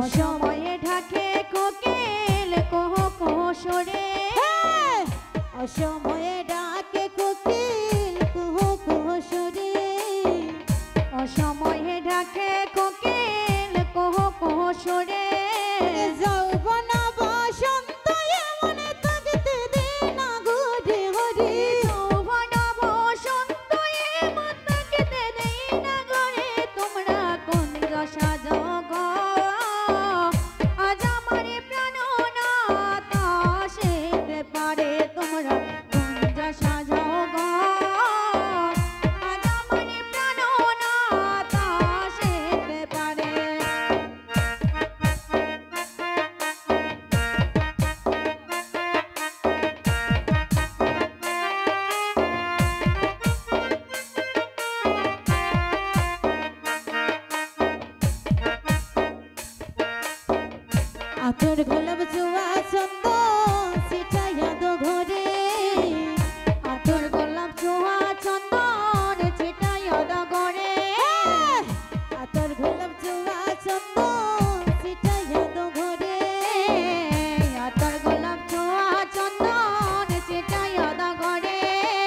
অসময়ে ঢাকে কোকিল কোহ কোহ সরে অসময়ে ডাকে কোকিল কুহু কুহু সুরে অসময়ে ঢাকে কোকিল কোহ কোহ সরে যৌবন বসন্ত এমন থাকতে দে না ঘুরে ঘুরে যৌবন বসন্ত এমন থাকতে দেই না ঘরে তোমরা কোন দশা যোগ আজ আমার প্রাণনাথ আসিতে পারে তোমরা কোন দশা যোগ আজ আমার প্রাণনাথ আসিতে পারে আতর গোলাপ জুয়া চন্দন ছিটাইয়া দো ঘরে আতর গোলাপ ছোঁয়া চন্দন ছিটাইয়া দাও গড়ে আতর গোলাপ জুয়া চন্দন ছিটাইয়া দো ঘরে আতর গোলাপ ছোঁয়া চন্দন ছিটাইয়া দাও গড়ে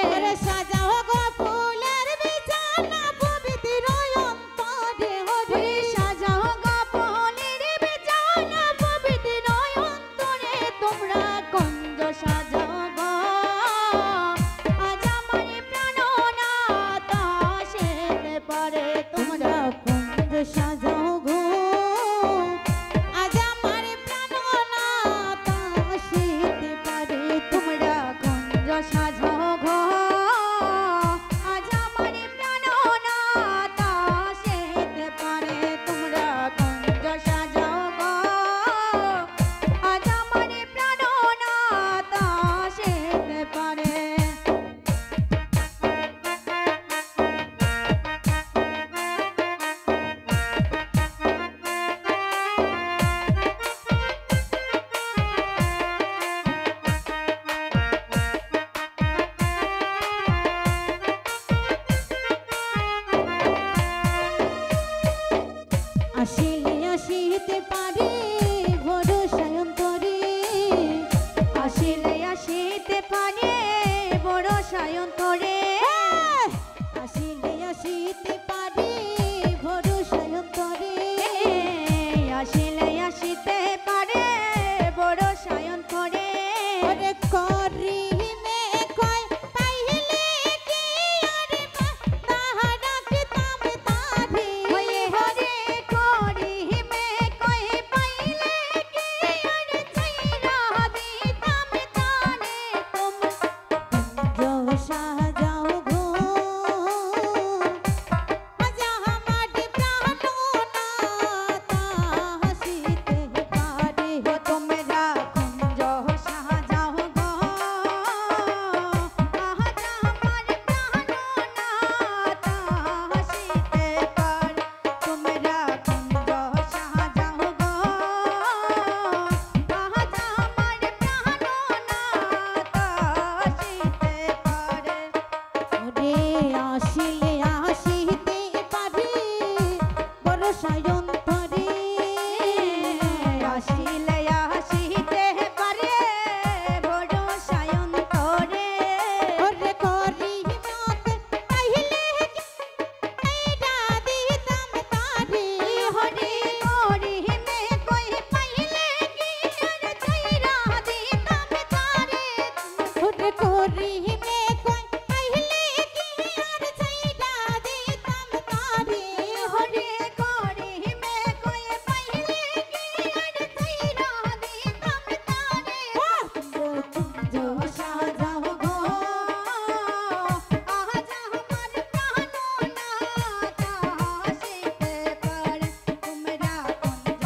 ওরে সাজাও গো ফুলের বিছানা পবিত্র অন্তরে হরে সাজাও গো ফুলের বিছানা পবিত্র অন্তরে তোমরা কুঞ্জ সাজাও গো আজ আমার প্রাণনাথ আসিতে পারে তোমরা কুঞ্জ সাজাও গো আজ আমার প্রাণনাথ আসিতে পারে তোমরা কুঞ্জ সাজাও গো আজ আমার প্রাণনাথ আসিতে পারে তোমরা কুঞ্জ সাজাও গো আজ আমার প্রাণনাথ আসিতে পারে আসিলে আসিতে পারে ভরসায় অন্তরে আসিলে আসিতে পারে বড় সায়ন্তরে আসিলে আসিতে পারে ভরসায় অন্তরে আসিলে আসিতে পারে বড় সায়ন্তরে ওরে করিমে কয় পাইলে কি আরে তাহারা কি তামে তারে হয়ে হরে করিমে কই পাইলে কি আর চাইরা দিতাম তারে জো সাজাও গো আজ আমার প্রাণনাথ আসিতে পারে তোমরা কুঞ্জ সাজাও গো আজ আমার প্রাণনাথ আসিতে পারে তোমরা কুঞ্জ সাজাও গো আজ আমার প্রাণনাথ আসিতে পারে ওরে আসিলে আসিতে পারে বরসায় অন্তরে আসিলে আসিতে পারে বড় সায়ন্তরে ওরে করিমতে পাইলে কি এইডা দিতাম তারে হরি করিমে কই পাইলে কি আর চাইরা দিতাম তারে ওরে করিমে কয় পাইলে কি আর চাইডা দিতাম তারে হরি করিমে কই পাইলে কি আর চাইরা দিতাম তারে কুঞ্জ সাজাও গো আজ আমার প্রাণনাথ আসিতে পারে তোমরা কুঞ্জ